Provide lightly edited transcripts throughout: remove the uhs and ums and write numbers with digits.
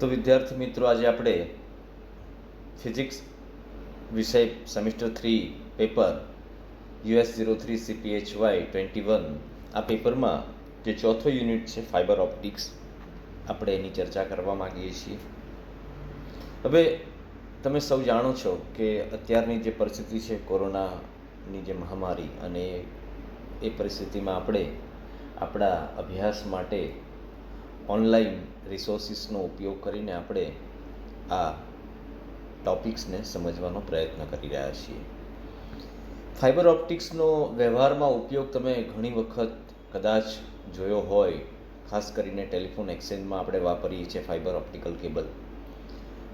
તો વિદ્યાર્થી મિત્રો, આજે આપણે ફિઝિક્સ વિષય સેમિસ્ટર 3 પેપર US03 CPHY21 આ પેપરમાં જે ચોથો યુનિટ છે ફાઇબર ઓપ્ટિક્સ, આપણે એની ચર્ચા કરવા માગીએ છીએ. હવે તમે સૌ જાણો છો કે અત્યારની જે પરિસ્થિતિ છે, કોરોનાની જે મહામારી, અને એ પરિસ્થિતિમાં આપણે આપણા અભ્યાસ માટે ઓનલાઈન રિસોર્સિસનો ઉપયોગ કરીને આપણે આ ટૉપિક્સને સમજવાનો પ્રયત્ન કરી રહ્યા છીએ. ફાઇબર ઓપ્ટિક્સનો વ્યવહારમાં ઉપયોગ તમે ઘણી વખત કદાચ જોયો હોય. ખાસ કરીને ટેલિફોન એક્સચેન્જમાં આપણે વાપરીએ છીએ ફાઇબર ઓપ્ટિકલ કેબલ.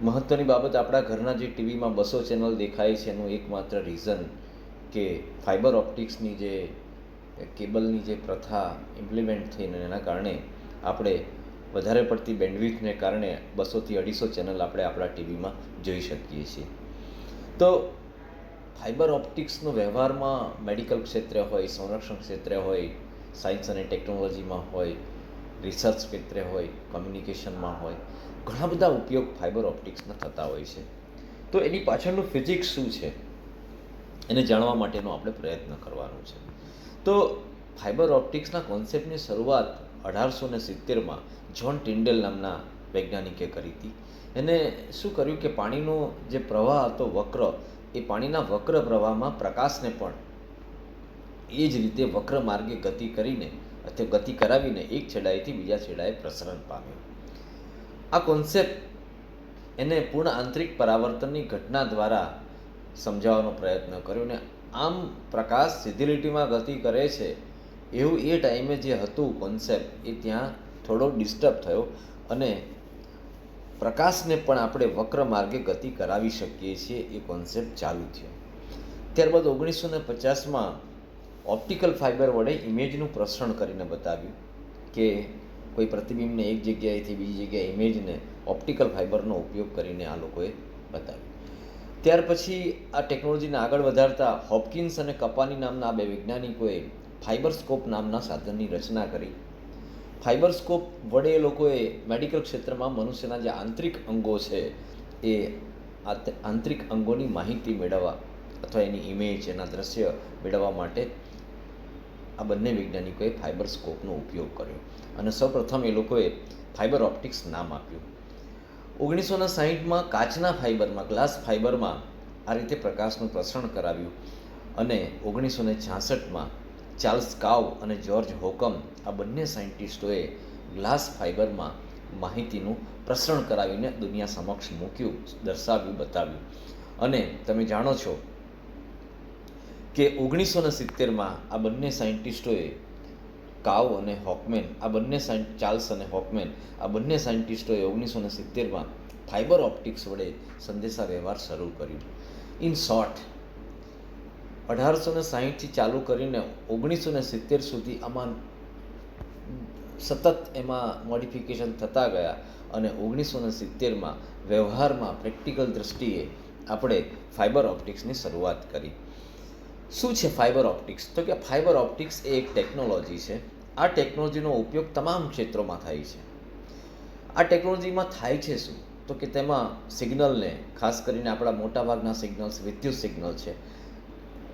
મહત્ત્વની બાબત, આપણા ઘરના જે ટીવીમાં 200 ચેનલ દેખાય છે એનું એકમાત્ર રીઝન કે ફાઇબર ઓપ્ટિક્સની જે કેબલની જે પ્રથા ઇમ્પ્લિમેન્ટ થઈને એના કારણે આપણે વધારે પડતી બેન્ડવિડ્થને કારણે 200 થી 250 ચેનલ આપણે આપણા ટીવીમાં જોઈ શકીએ છીએ. તો ફાઇબર ઓપ્ટિક્સનો વ્યવહારમાં મેડિકલ ક્ષેત્રે હોય, સંરક્ષણ ક્ષેત્રે હોય, સાયન્સ અને ટેકનોલોજીમાં હોય, રિસર્ચ ક્ષેત્રે હોય, કમ્યુનિકેશનમાં હોય, ઘણા બધા ઉપયોગ ફાઇબર ઓપ્ટિક્સના થતા હોય છે. તો એની પાછળનું ફિઝિક્સ શું છે એને જાણવા માટેનો આપણે પ્રયત્ન કરવાનો છે. તો ફાઇબર ઓપ્ટિક્સના કોન્સેપ્ટની શરૂઆત 1870માં જ્હોન ટિન્ડેલ નામના વૈજ્ઞાનિકે કરી હતી. એને શું કર્યું કે પાણીનો જે પ્રવાહ હતો વક્ર, એ પાણીના વક્ર પ્રવાહમાં પ્રકાશને પણ એ જ રીતે વક્ર માર્ગે ગતિ કરીને અથવા ગતિ કરાવીને એક છેડાએથી બીજા છેડાએ પ્રસરણ પામ્યો. આ કોન્સેપ્ટ એને પૂર્ણ આંતરિક પરાવર્તનની ઘટના દ્વારા સમજાવવાનો પ્રયત્ન કર્યો. ને આમ પ્રકાશ સીધી લીટીમાં ગતિ કરે છે એવું એ ટાઈમે જે હતું કોન્સેપ્ટ, એ ત્યાં થોડો ડિસ્ટર્બ થયો અને પ્રકાશને પણ આપણે વક્ર માર્ગે ગતિ કરાવી શકીએ છીએ એ કોન્સેપ્ટ ચાલુ થયો. ત્યારબાદ 1950માં ઓપ્ટિકલ ફાઇબર વડે ઇમેજનું પ્રસરણ કરીને બતાવ્યું કે કોઈ પ્રતિબિંબને એક જગ્યાએથી બીજી જગ્યાએ ઇમેજને ઓપ્ટિકલ ફાઇબરનો ઉપયોગ કરીને આ લોકોએ બતાવ્યું. ત્યાર પછી આ ટેકનોલોજીને આગળ વધારતા હોપકિન્સ અને કપાની નામના બે વૈજ્ઞાનિકોએ ફાઇબરસ્કોપ નામના સાધનની રચના કરી. ફાઇબરસ્કોપ વડે એ લોકોએ મેડિકલ ક્ષેત્રમાં મનુષ્યના જે આંતરિક અંગો છે એ આંતરિક અંગોની માહિતી મેળવવા અથવા એની ઇમેજ, એના દ્રશ્ય મેળવવા માટે આ બંને વૈજ્ઞાનિકોએ ફાઇબરસ્કોપનો ઉપયોગ કર્યો અને સૌપ્રથમ એ લોકોએ ફાઇબર ઓપ્ટિક્સ નામ આપ્યું. 1960માં કાચના ફાઇબરમાં, ગ્લાસ ફાઇબરમાં આ રીતે પ્રકાશનું પ્રસરણ કરાવ્યું અને 1966માં ચાર્લ્સ કાવ અને જ્યોર્જ હોકમ આ બંને સાયન્ટિસ્ટોએ ગ્લાસ ફાઇબરમાં માહિતીનું પ્રસરણ કરાવીને દુનિયા સમક્ષ મૂક્યું, દર્શાવ્યું, બતાવ્યું. અને તમે જાણો છો કે 1970માં આ બંને સાયન્ટિસ્ટોએ કાવ અને હોકમેન, આ બંને ચાર્લ્સ અને હોકમેન આ બંને સાયન્ટિસ્ટોએ 1970માં ફાઇબર ઓપ્ટિક્સ વડે સંદેશા વ્યવહાર શરૂ કર્યું. ઇન શોર્ટ, 1860થી ચાલુ કરીને 1970 સુધી આમાં સતત એમાં મોડિફિકેશન થતા ગયા અને 1970માં વ્યવહારમાં પ્રેક્ટિકલ દૃષ્ટિએ આપણે ફાઇબર ઓપ્ટિક્સની શરૂઆત કરી. શું છે ફાઇબર ઓપ્ટિક્સ? તો કે ફાઇબર ઓપ્ટિક્સ એ એક ટેકનોલોજી છે. આ ટેકનોલોજીનો ઉપયોગ તમામ ક્ષેત્રોમાં થાય છે. આ ટેકનોલોજીમાં થાય છે શું? તો કે તેમાં સિગ્નલને, ખાસ કરીને આપણા મોટાભાગના સિગ્નલ્સ વિદ્યુત સિગ્નલ છે.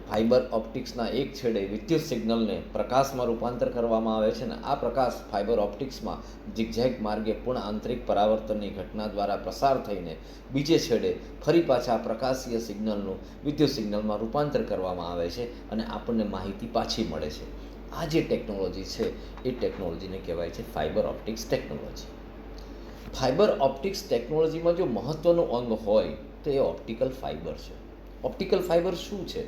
ફાઇબર ઓપ્ટિક્સના એક છેડે વિદ્યુત સિગ્નલને પ્રકાશમાં રૂપાંતર કરવામાં આવે છે અને આ પ્રકાશ ફાઇબર ઓપ્ટિક્સમાં ઝિગઝેગ માર્ગે પૂર્ણ આંતરિક પરાવર્તનની ઘટના દ્વારા પ્રસાર થઈને બીજે છેડે ફરી પાછા પ્રકાશીય સિગ્નલનું વિદ્યુત સિગ્નલમાં રૂપાંતર કરવામાં આવે છે અને આપણને માહિતી પાછી મળે છે. આ જે ટેકનોલોજી છે એ ટેકનોલોજીને કહેવાય છે fibre optics technology. Fibre optics ટેકનોલોજીમાં જો મહત્ત્વનું અંગ હોય તો એ ઓપ્ટિકલ ફાઇબર છે. ઓપ્ટિકલ ફાઇબર શું છે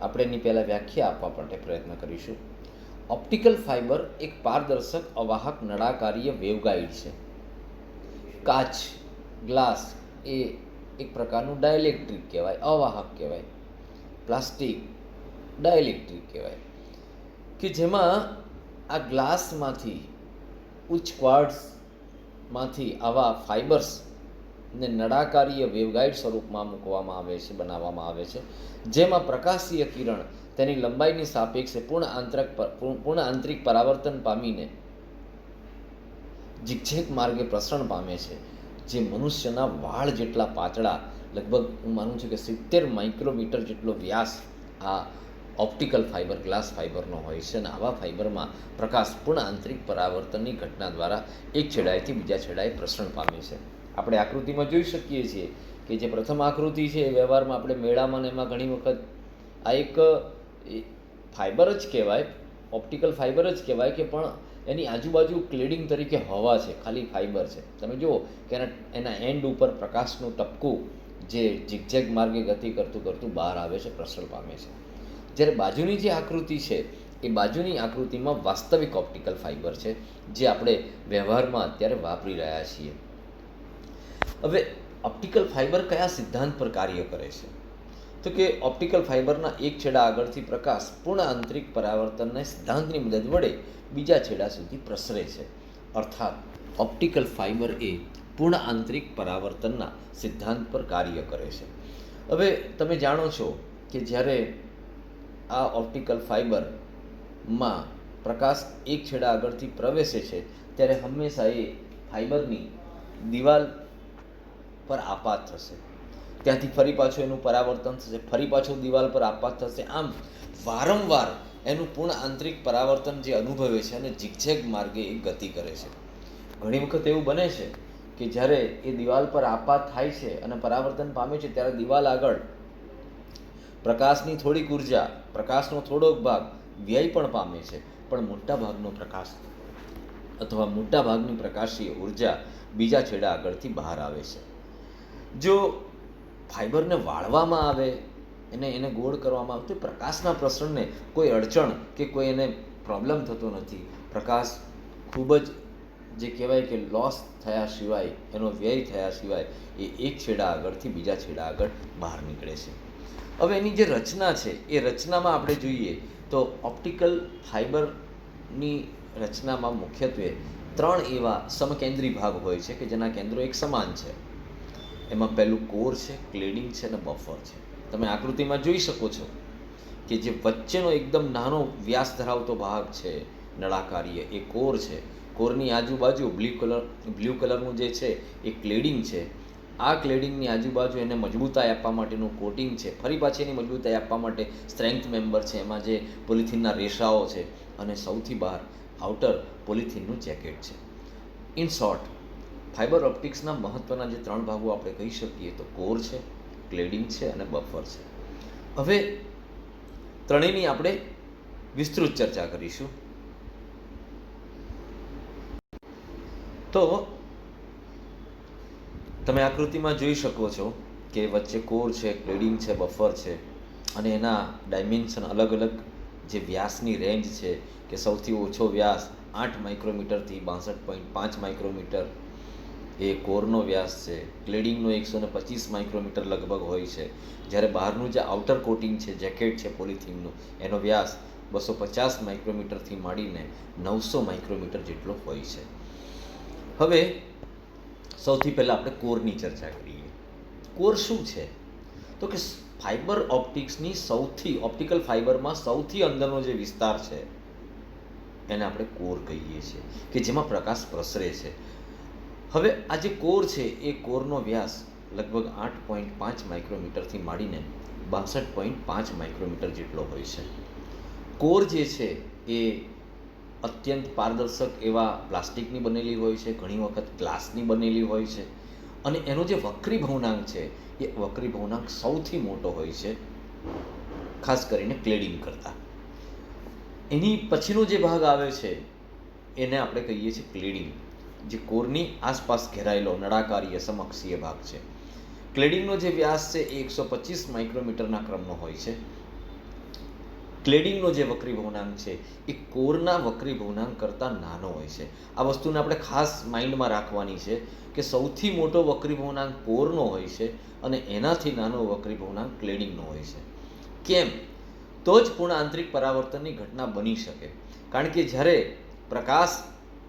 આપણે એની પહેલાં વ્યાખ્યા આપવા માટે પ્રયત્ન કરીશું. ઓપ્ટિકલ ફાઇબર એક પારદર્શક અવાહક નળાકારીય વેવગાઇડ છે. કાચ, ગ્લાસ એ એક પ્રકારનું ડાયલેક્ટ્રિક કહેવાય, અવાહક કહેવાય. પ્લાસ્ટિક ડાયલેક્ટ્રિક કહેવાય કે જેમાં આ ગ્લાસમાંથી, ઉચ્ચ ક્વાર્ટ્ઝમાંથી આવા ફાઇબર્સને નળાકારીય વેવગાઇડ સ્વરૂપમાં મૂકવામાં આવે છે, બનાવવામાં આવે છે, જેમાં પ્રકાશીય કિરણ તેની લંબાઈની સાપેક્ષે પૂર્ણ આંતરિક પરાવર્તન પામીને ઝિગઝેગ માર્ગે પ્રસરણ પામે છે જે મનુષ્યના વાળ જેટલા પાતળા, લગભગ હું માનું છું કે 70 માઇક્રોમીટર જેટલો વ્યાસ આ ઓપ્ટિકલ ફાઇબર, ગ્લાસ ફાઇબરનો હોય છે. અને આવા ફાઇબરમાં પ્રકાશ પૂર્ણ આંતરિક પરાવર્તનની ઘટના દ્વારા એક છેડાએથી બીજા છેડાએ પ્રસરણ પામે છે. આપણે આકૃતિમાં જોઈ શકીએ છીએ કે જે પ્રથમ આકૃતિ છે એ વ્યવહારમાં આપણે મેળામાં ને એમાં ઘણી વખત આ એક ફાઇબર જ કહેવાય, ઓપ્ટિકલ ફાઇબર જ કહેવાય, કે પણ એની આજુબાજુ ક્લેડિંગ તરીકે હવા છે, ખાલી ફાઇબર છે. તમે જુઓ કે એના એન્ડ ઉપર પ્રકાશનું ટપકું જે ઝિગઝેગ માર્ગે ગતિ કરતું કરતું બહાર આવે છે, પ્રસરણ પામે છે. જ્યારે બાજુની જે આકૃતિ છે એ બાજુની આકૃતિમાં વાસ્તવિક ઓપ્ટિકલ ફાઇબર છે, જે આપણે વ્યવહારમાં અત્યારે વાપરી રહ્યા છીએ. હવે ઓપ્ટિકલ ફાઇબર કયા સિદ્ધાંત પર કાર્ય કરે છે? તો કે ઓપ્ટિકલ ફાઇબરના એક છેડા આગળથી પ્રકાશ પૂર્ણ આંતરિક પરાવર્તનના સિદ્ધાંતની મદદ વડે બીજા છેડા સુધી પ્રસરે છે. અર્થાત ઓપ્ટિકલ ફાઇબર એ પૂર્ણ આંતરિક પરાવર્તનના સિદ્ધાંત પર કાર્ય કરે છે. હવે તમે જાણો છો કે જ્યારે આ ઓપ્ટિકલ ફાઇબરમાં પ્રકાશ એક છેડા આગળથી પ્રવેશે છે ત્યારે હંમેશા એ ફાઇબરની દિવાલ પર આપાત થશે, ત્યાંથી ફરી પાછું એનું પરાવર્તન થશે, ફરી પાછું દિવાલ પર આપાત થશે. આમ વારંવાર એનું પૂર્ણ આંતરિક પરાવર્તન જે અનુભવે છે અને ઝિગઝેગ માર્ગે એ ગતિ કરે છે. ઘણી વખત એવું બને છે કે જ્યારે એ દિવાલ પર આપાત થાય છે અને પરાવર્તન પામે છે ત્યારે દિવાલ આગળ પ્રકાશની થોડીક ઉર્જા, પ્રકાશનો થોડોક ભાગ વ્યય પણ પામે છે, પણ મોટા ભાગનો પ્રકાશ અથવા મોટા ભાગની પ્રકાશીય ઉર્જા બીજા છેડા આગળથી બહાર આવે છે. જો ફાઇબરને વાળવામાં આવે, એને ગોળ કરવામાં આવે તો પ્રકાશના પ્રસરણને કોઈ અડચણ કે કોઈ એને પ્રોબ્લેમ થતો નથી. પ્રકાશ ખૂબ જ જે કહેવાય કે લોસ થયા સિવાય, એનો વ્યય થયા સિવાય એ એક છેડા આગળથી બીજા છેડા આગળ બહાર નીકળે છે. હવે એની જે રચના છે એ રચનામાં આપણે જોઈએ તો ઓપ્ટિકલ ફાઇબરની રચનામાં મુખ્યત્વે 3 એવા સમકેન્દ્રી ભાગ હોય છે કે જેના કેન્દ્રો એક સમાન છે. એમાં પહેલું કોર છે, ક્લેડિંગ છે અને બફર છે. તમે આકૃતિમાં જોઈ શકો છો કે જે વચ્ચેનો એકદમ નાનો વ્યાસ ધરાવતો ભાગ છે નળાકારીય, એ કોર છે. કોરની આજુબાજુ બ્લુ કલરનું જે છે એ ક્લેડિંગ છે. આ ક્લેડિંગની આજુબાજુ એને મજબૂતાઈ આપવા માટેનું કોટિંગ છે. ફરી પાછી એની મજબૂતાઈ આપવા માટે સ્ટ્રેન્થ મેમ્બર છે, એમાં જે પોલિથીનના રેસાઓ છે, અને સૌથી બહાર આઉટર પોલિથીનનું જેકેટ છે. ઇન શોર્ટ, ફાઇબર ઓપ્ટિક્સના મહત્ત્વના જે 3 ભાગો આપણે કહી શકીએ તો કોર છે, ક્લેડિંગ છે અને બફર છે. હવે ત્રણેયની આપણે વિસ્તૃત ચર્ચા કરીશું. તો તમે આકૃતિમાં જોઈ શકો છો કે વચ્ચે કોર છે, ક્લેડિંગ છે, બફર છે, અને એના ડાયમેન્શન અલગ અલગ જે વ્યાસની રેન્જ છે કે સૌથી ઓછો વ્યાસ 8 માઇક્રોમીટરથી 62.5 માઇક્રોમીટર એ કોરનો વ્યાસ છે. ક્લેડિંગનો 125 માઇક્રોમીટર લગભગ હોય છે, જ્યારે બહારનું જે આઉટર કોટિંગ છે, જેકેટ છે પોલિથીનનું, એનો વ્યાસ 250 માઇક્રોમીટરથી માંડીને 900 માઇક્રોમીટર જેટલો હોય છે. હવે સૌથી પહેલાં આપણે કોરની ચર્ચા કરીએ. કોર શું છે? તો કે ફાઇબર ઓપ્ટિક્સની ઓપ્ટિકલ ફાઇબરમાં સૌથી અંદરનો જે વિસ્તાર છે એને આપણે કોર કહીએ છીએ, કે જેમાં પ્રકાશ પ્રસરે છે. હવે આ જે કોર છે એ કોરનો વ્યાસ લગભગ 8.5 માઇક્રોમીટરથી માંડીને 62.5 માઇક્રોમીટર જેટલો હોય છે. કોર જે છે એ અત્યંત પારદર્શક એવા પ્લાસ્ટિકની બનેલી હોય છે, ઘણી વખત ગ્લાસની બનેલી હોય છે, અને એનો જે વક્રી ભવનાંક છે એ વક્રી ભવનાંક સૌથી મોટો હોય છે, ખાસ કરીને ક્લેડિંગ કરતાં. એની પછીનો જે ભાગ આવે છે એને આપણે કહીએ છીએ ક્લેડિંગ, જે કોરની આસપાસ ઘેરાયેલો નળાકારીય સમઅક્ષીય ભાગ છે. ક્લેડિંગનો જે વ્યાસ છે એ 125 માઇક્રોમીટરના ક્રમનો હોય છે. ક્લેડિંગનો જે વક્રી ભવનાંક છે એ કોરના વક્રી ભવનાંક કરતાં નાનો હોય છે. આ વસ્તુને આપણે ખાસ માઇન્ડમાં રાખવાની છે કે સૌથી મોટો વક્રી ભવનાંક કોરનો હોય છે અને એનાથી નાનો વક્રી ભવનાંક ક્લેડિંગનો હોય છે. કેમ? તો જ પૂર્ણ આંતરિક પરાવર્તનની ઘટના બની શકે. કારણ કે જ્યારે પ્રકાશ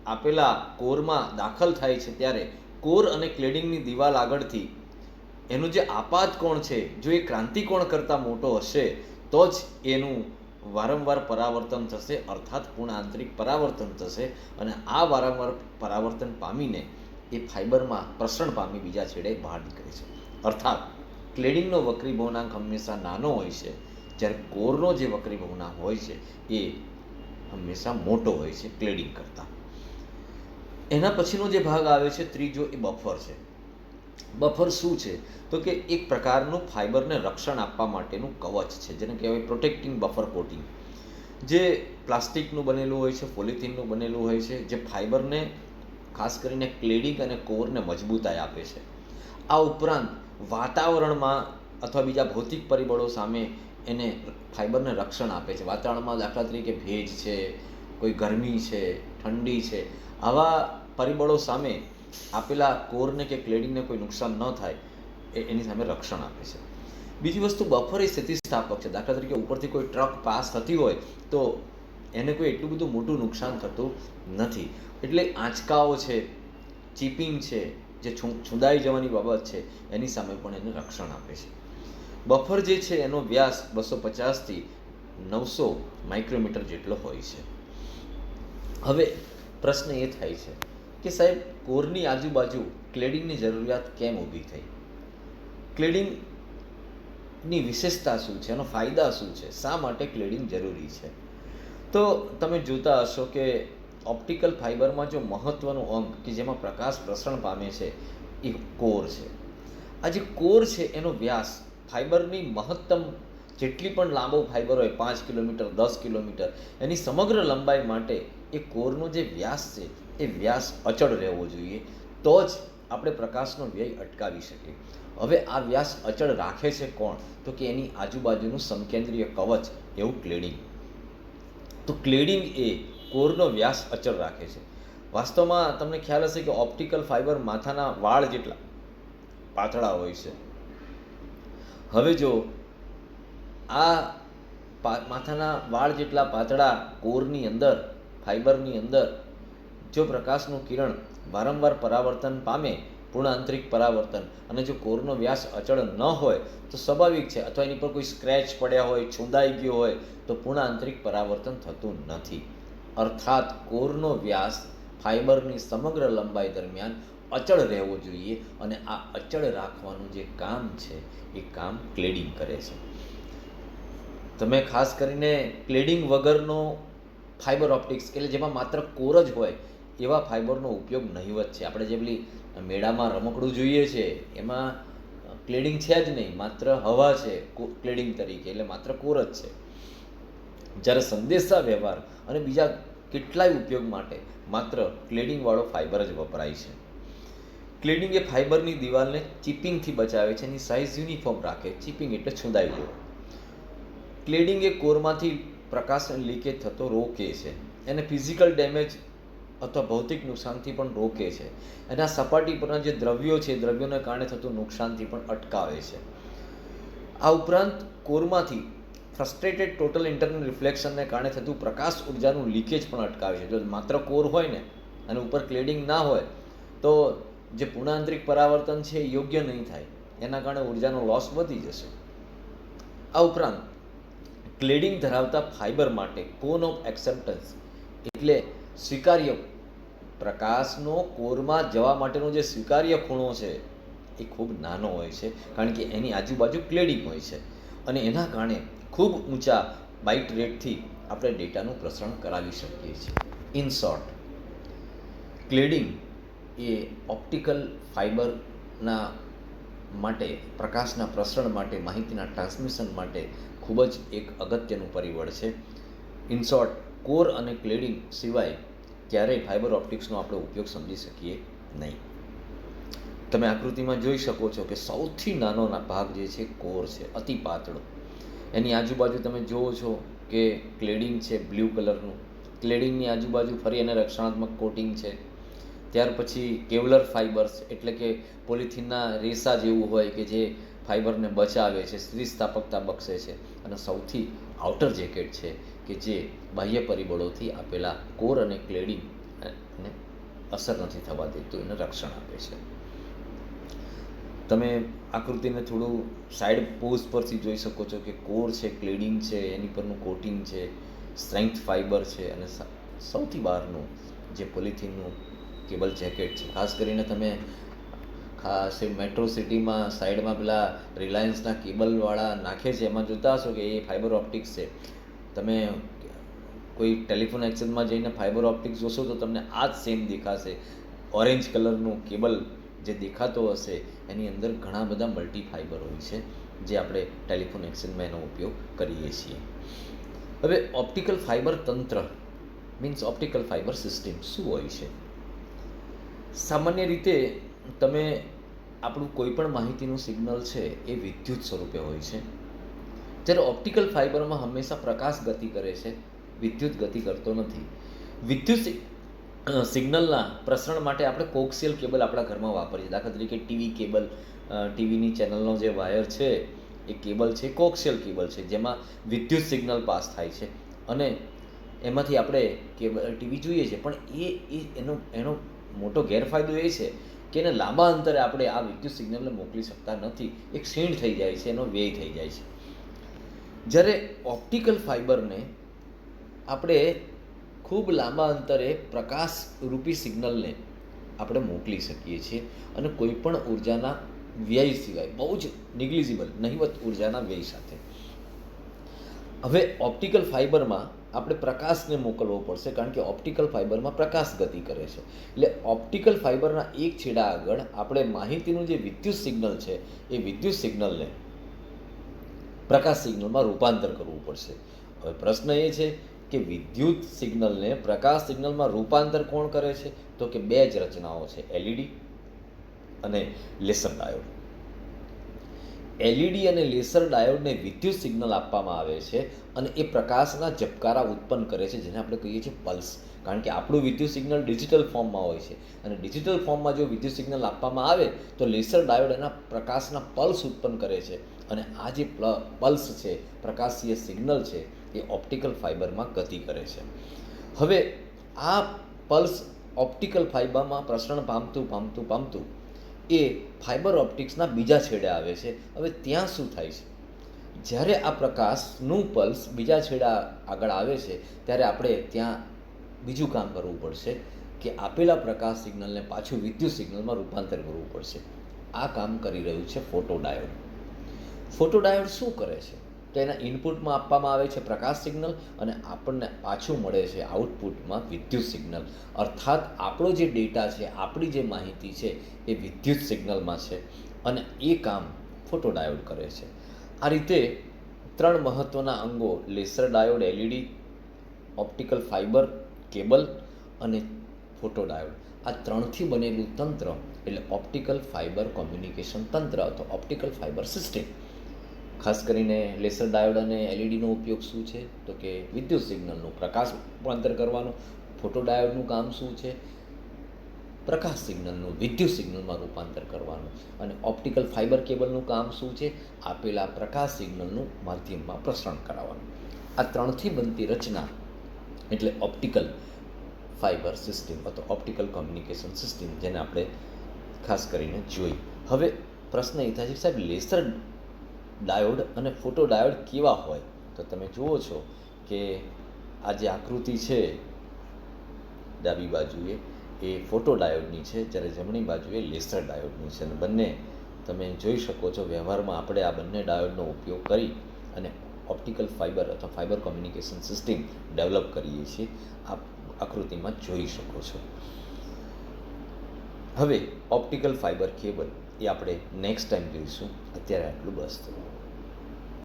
આપેલા કોરમાં દાખલ થાય છે ત્યારે કોર અને ક્લેડિંગની દિવાલ આગળથી એનું જે આપાત કોણ છે, જો એ ક્રાંતિકોણ કરતાં મોટો હશે તો જ એનું વારંવાર પરાવર્તન થશે, અર્થાત પૂર્ણ આંતરિક પરાવર્તન થશે. અને આ વારંવાર પરાવર્તન પામીને એ ફાઇબરમાં પ્રસરણ પામી બીજા છેડે બહાર નીકળે છે. અર્થાત ક્લેડિંગનો વક્રીભવનાંક હંમેશા નાનો હોય છે, જ્યારે કોરનો જે વક્રીભવનાંક હોય છે એ હંમેશા મોટો હોય છે ક્લેડિંગ કરતાં. એના પછીનો જે ભાગ આવે છે ત્રીજો, એ બફર છે. બફર શું છે? તો કે એક પ્રકારનું ફાઇબરને રક્ષણ આપવા માટેનું કવચ છે, જેને કહેવાય પ્રોટેક્ટિંગ બફર કોટિંગ, જે પ્લાસ્ટિકનું બનેલું હોય છે, પોલિથીનનું બનેલું હોય છે, જે ફાઇબરને ખાસ કરીને ક્લેડિંગ અને કોરને મજબૂતાઈ આપે છે. આ ઉપરાંત વાતાવરણમાં અથવા બીજા ભૌતિક પરિબળો સામે એને ફાઇબરને રક્ષણ આપે છે. વાતાવરણમાં દાખલા તરીકે ભેજ છે, કોઈ ગરમી છે, ઠંડી છે, આવા પરિબળો સામે આપેલા કોરને કે ક્લેડિંગને કોઈ નુકસાન ન થાય એની સામે રક્ષણ આપે છે. બીજી વસ્તુ, બફર એ સ્થિતિસ્થાપક છે. દાખલા તરીકે ઉપરથી કોઈ ટ્રક પાસ થતી હોય તો એને કોઈ એટલું બધું મોટું નુકસાન થતું નથી. એટલે આંચકાઓ છે, ચીપિંગ છે, જે છુંદાઈ જવાની બાબત છે, એની સામે પણ એને રક્ષણ આપે છે. બફર જે છે એનો વ્યાસ 250થી 900 માઇક્રોમીટર જેટલો હોય છે. હવે પ્રશ્ન એ થાય છે કે સાહેબ, કોરની આજુબાજુ ક્લેડિંગની જરૂરિયાત કેમ ઊભી થઈ? ક્લેડિંગની વિશેષતા શું છે? એનો ફાયદા શું છે? શા માટે ક્લેડિંગ જરૂરી છે? તો તમે જોતા હશો કે ઓપ્ટિકલ ફાઇબરમાં જો મહત્ત્વનું અંગ કે જેમાં પ્રકાશ પ્રસરણ પામે છે એ કોર છે. આ જે કોર છે એનો વ્યાસ ફાઇબરની મહત્તમ જેટલી પણ લાંબો ફાઇબર હોય, 5 કિલોમીટર, 10 કિલોમીટર, એની સમગ્ર લંબાઈ માટે એ કોરનો જે વ્યાસ છે એ વ્યાસ અચળ રહેવો જોઈએ, તો જ આપણે પ્રકાશનો વ્યય અટકાવી શકીએ. હવે આ વ્યાસ અચળ રાખે છે કોણ? તો કે એની આજુબાજુનું સમકેન્દ્રીય કવચ, એવું ક્લેડિંગ. તો ક્લેડિંગ એ કોરનો વ્યાસ અચળ રાખે છે. વાસ્તવમાં તમને ખ્યાલ હશે કે ઓપ્ટિકલ ફાઇબર માથાના વાળ જેટલા પાતળા હોય છે. હવે જો આ માથાના વાળ જેટલા પાતળા કોરની અંદર, ફાઇબરની અંદર જો પ્રકાશનું કિરણ વારંવાર પરાવર્તન પામે, પૂર્ણ આંતરિક પરાવર્તન, અને જો કોરનો વ્યાસ અચળ ન હોય તો સ્વાભાવિક છે, અથવા એની પર કોઈ સ્ક્રેચ પડ્યા હોય, છૂંદાઈ ગયો હોય, તો પૂર્ણ આંતરિક પરાવર્તન થતું નથી. અર્થાત કોરનો વ્યાસ ફાઇબરની સમગ્ર લંબાઈ દરમિયાન અચળ રહેવો જોઈએ, અને આ અચળ રાખવાનું જે કામ છે એ કામ ક્લેડિંગ કરે છે. તમે ખાસ કરીને ક્લેડિંગ વગરનો ફાઇબર ઓપ્ટિક્સ, એટલે જેમાં માત્ર કોર જ હોય એવા ફાઇબરનો ઉપયોગ નહિવત છે. આપણે જે પેલી મેળામાં રમકડું જોઈએ છે એમાં ક્લેડિંગ છે જ નહીં, માત્ર હવા છે ક્લેડિંગ તરીકે, એટલે માત્ર કોર જ છે. જ્યારે સંદેશા વ્યવહાર અને બીજા કેટલાય ઉપયોગ માટે માત્ર ક્લેડિંગવાળો ફાઇબર જ વપરાય છે. ક્લેડિંગ એ ફાઇબરની દિવાલને ચીપિંગથી બચાવે છે, એની સાઇઝ યુનિફોર્મ રાખે. ચીપિંગ એટલે છુંદાઈ જવું. ક્લેડિંગ એ કોરમાંથી પ્રકાશને લીકેજ થતો રોકે છે, એને ફિઝિકલ ડેમેજ અથવા ભૌતિક નુકસાનથી પણ રોકે છે. એના સપાટી પરના જે દ્રવ્યો છે, દ્રવ્યોને કારણે થતું નુકસાનથી પણ અટકાવે છે. આ ઉપરાંત કોરમાંથી ફ્રસ્ટ્રેટેડ ટોટલ ઇન્ટરનલ રિફ્લેક્શનને કારણે થતું પ્રકાશ ઉર્જાનું લીકેજ પણ અટકાવે છે. જો માત્ર કોર હોય ને અને ઉપર ક્લેડિંગ ના હોય તો જે પૂર્ણાંતરિક પરાવર્તન છે એ યોગ્ય નહીં થાય, એના કારણે ઉર્જાનો લોસ વધી જશે. આ ઉપરાંત ક્લેડિંગ ધરાવતા ફાઇબર માટે કોન ઓફ એક્સેપ્ટન્સ, એટલે સ્વીકાર્ય પ્રકાશનો કોરમાં જવા માટેનો જે સ્વીકાર્ય ખૂણો છે એ ખૂબ નાનો હોય છે, કારણ કે એની આજુબાજુ ક્લેડિંગ હોય છે, અને એના કારણે ખૂબ ઊંચા બાઇટ રેટથી આપણે ડેટાનું પ્રસરણ કરાવી શકીએ છીએ. ઇન શોર્ટ, ક્લેડિંગ એ ઓપ્ટિકલ ફાઇબરના માટે, પ્રકાશના પ્રસરણ માટે, માહિતીના ટ્રાન્સમિશન માટે ખૂબ જ એક અગત્યનું પરિબળ છે. ઇન શોર્ટ, કોર અને ક્લેડિંગ સિવાય ક્યારેય ફાઇબર ઓપ્ટિક્સનો આપણે ઉપયોગ સમજી શકીએ નહીં. તમે આકૃતિમાં જોઈ શકો છો કે સૌથી નાનો ભાગ જે છે કોર છે, અતિ પાતળો. એની આજુબાજુ તમે જુઓ છો કે ક્લેડિંગ છે બ્લુ કલરનું. ક્લેડિંગની આજુબાજુ ફરી એને રક્ષણાત્મક કોટિંગ છે. ત્યાર પછી કેવલર ફાઇબર્સ, એટલે કે પોલિથીનના રેસા જેવું હોય કે જે ફાઇબરને બચાવે છે, સ્થિતિસ્થાપકતા બક્ષે છે. અને સૌથી આઉટર જેકેટ છે કે જે બાહ્ય પરિબળોથી આપેલા કોર અને ક્લેડિંગને અસર નથી થવા દેતું, એને રક્ષણ આપે છે. તમે આકૃતિને થોડું સાઈડ પોઝ પરથી જોઈ શકો છો કે કોર છે, ક્લેડિંગ છે, એની પરનું કોટિંગ છે, સ્ટ્રેન્થ ફાઇબર છે, અને સૌથી બહારનું જે પોલિથીનનું કેબલ જેકેટ છે. ખાસ કરીને તમે ખાસ મેટ્રો સિટીમાં સાઈડમાં પેલા રિલાયન્સના કેબલવાળા નાખે છે, એમાં જોતા હશો કે એ ફાઇબર ઓપ્ટિક્સ છે. તમે કોઈ ટેલિફોન એક્સચેન્જમાં જઈને ફાઇબર ઓપ્ટિક્સ જોશો તો તમને આ જ સેમ દેખાશે. ઓરેન્જ કલરનું કેબલ જે દેખાતો હશે એની અંદર ઘણા બધા મલ્ટી ફાઇબર હોય છે, જે આપણે ટેલિફોન એક્સચેન્જમાં એનો ઉપયોગ કરીએ છીએ. હવે ઓપ્ટિકલ ફાઇબર તંત્ર મીન્સ ઓપ્ટિકલ ફાઇબર સિસ્ટમ શું હોય છે? સામાન્ય રીતે તમે આપણું કોઈ પણ માહિતીનું સિગ્નલ છે એ વિદ્યુત સ્વરૂપે હોય છે, જ્યારે ઓપ્ટિકલ ફાઇબરમાં હંમેશા પ્રકાશ ગતિ કરે છે, વિદ્યુત ગતિ કરતો નથી. વિદ્યુત સિગ્નલના પ્રસરણ માટે આપણે કોક્સિયલ કેબલ આપણા ઘરમાં વાપરીએ. દાખલા તરીકે ટીવી કેબલ, ટીવીની ચેનલનો જે વાયર છે એ કેબલ છે, કોક્સિયલ કેબલ છે, જેમાં વિદ્યુત સિગ્નલ પાસ થાય છે અને એમાંથી આપણે કેબલ ટીવી જોઈએ છીએ. પણ એનો મોટો ગેરફાયદો એ છે કે એને લાંબા અંતરે આપણે આ વિદ્યુત સિગ્નલને મોકલી શકતા નથી. એક ક્ષીણ થઈ જાય છે, એનો વ્યય થઈ જાય છે. જ્યારે ઓપ્ટિકલ ફાઇબરને આપણે ખૂબ લાંબા અંતરે પ્રકાશરૂપી સિગ્નલને આપણે મોકલી શકીએ છીએ અને કોઈ પણ ઉર્જાના વ્યય સિવાય, બહુ જ નિગ્લિજિબલ નહિવત ઉર્જાના વ્યય સાથે. હવે ઓપ્ટિકલ ફાઇબરમાં આપણે પ્રકાશને મોકલવો પડશે, કારણ કે ઓપ્ટિકલ ફાઇબરમાં પ્રકાશ ગતિ કરે છે. એટલે ઓપ્ટિકલ ફાઇબરના એક છેડા આગળ આપણે માહિતીનું જે વિદ્યુત સિગ્નલ છે એ વિદ્યુત સિગ્નલને પ્રકાશ સિગ્નલમાં રૂપાંતર કરવું પડશે. હવે પ્રશ્ન એ છે કે વિદ્યુત સિગ્નલને પ્રકાશ સિગ્નલમાં રૂપાંતર કોણ કરે છે? તો કે બે જ રચનાઓ છે, એલઈડી અને લેસર ડાયોડ. એલઈડી અને લેસર ડાયોડને વિદ્યુત સિગ્નલ આપવામાં આવે છે અને એ પ્રકાશના ઝબકારા ઉત્પન્ન કરે છે, જેને આપણે કહીએ છીએ પલ્સ. કારણ કે આપણું વિદ્યુત સિગ્નલ ડિજિટલ ફોર્મમાં હોય છે અને ડિજિટલ ફોર્મમાં જો વિદ્યુત સિગ્નલ આપવામાં આવે તો લેસર ડાયોડ એના પ્રકાશના પલ્સ ઉત્પન્ન કરે છે અને આ જે પલ્સ છે, પ્રકાશીય સિગ્નલ છે, એ ઓપ્ટિકલ ફાઇબરમાં ગતિ કરે છે. હવે આ પલ્સ ઓપ્ટિકલ ફાઇબરમાં પ્રસરણ પામતું એ ફાઇબર ઓપ્ટિક્સના બીજા છેડે આવે છે. હવે ત્યાં શું થાય છે? જ્યારે આ પ્રકાશનું પલ્સ બીજા છેડા આગળ આવે છે ત્યારે આપણે ત્યાં બીજું કામ કરવું પડશે કે આપેલા પ્રકાશ સિગ્નલને પાછું વિદ્યુત સિગ્નલમાં રૂપાંતર કરવું પડશે. આ કામ કરી રહ્યું છે ફોટોડાયોડ. ફોટોડાયોડ શું કરે છે? તો એના ઇનપુટમાં આપવામાં આવે છે પ્રકાશ સિગ્નલ અને આપણને પાછું મળે છે આઉટપુટમાં વિદ્યુત સિગ્નલ. અર્થાત આપણો જે ડેટા છે, આપણી જે માહિતી છે એ વિદ્યુત સિગ્નલમાં છે અને એ કામ ફોટોડાયોડ કરે છે. આ રીતે ત્રણ મહત્ત્વના અંગો laser diode, LED, optical fibre cable અને ફોટોડાયોડ, આ ત્રણથી બનેલું તંત્ર એટલે ઓપ્ટિકલ ફાઇબર કોમ્યુનિકેશન તંત્ર અથવા ઓપ્ટિકલ ફાઇબર સિસ્ટમ. ખાસ કરીને લેસર ડાયોડ અને એલઈડીનો ઉપયોગ શું છે? તો કે વિદ્યુત સિગ્નલનું પ્રકાશ રૂપાંતર કરવાનું. ફોટોડાયોડનું કામ શું છે? પ્રકાશ સિગ્નલનું વિદ્યુત સિગ્નલમાં રૂપાંતર કરવાનું. અને ઓપ્ટિકલ ફાઇબર કેબલનું કામ શું છે? આપેલા પ્રકાશ સિગ્નલનું માધ્યમમાં પ્રસરણ કરાવવાનું. આ ત્રણથી બનતી રચના એટલે ઓપ્ટિકલ ફાઇબર સિસ્ટમ અથવા ઓપ્ટિકલ કોમ્યુનિકેશન સિસ્ટમ, જેને આપણે ખાસ કરીને જોઈ. હવે પ્રશ્ન એ થાય છે, સાહેબ લેસર ડાયોડ અને ફોટોડાયોડ કેવા હોય? તો તમે જુઓ છો કે આ જે આકૃતિ છે ડાબી બાજુએ એ ફોટોડાયોડની છે, જ્યારે જમણી બાજુએ લેસર ડાયોડની છે. અને બંને તમે જોઈ શકો છો, વ્યવહારમાં આપણે આ બંને ડાયોડનો ઉપયોગ કરી અને ઓપ્ટિકલ ફાઇબર અથવા ફાઇબર કોમ્યુનિકેશન સિસ્ટમ ડેવલપ કરીએ છીએ. આ આકૃતિમાં જોઈ શકો છો. હવે ઓપ્ટિકલ ફાઇબર કેબલ એ આપણે નેક્સ્ટ ટાઈમ જોઈશું. અત્યારે આટલું બસ.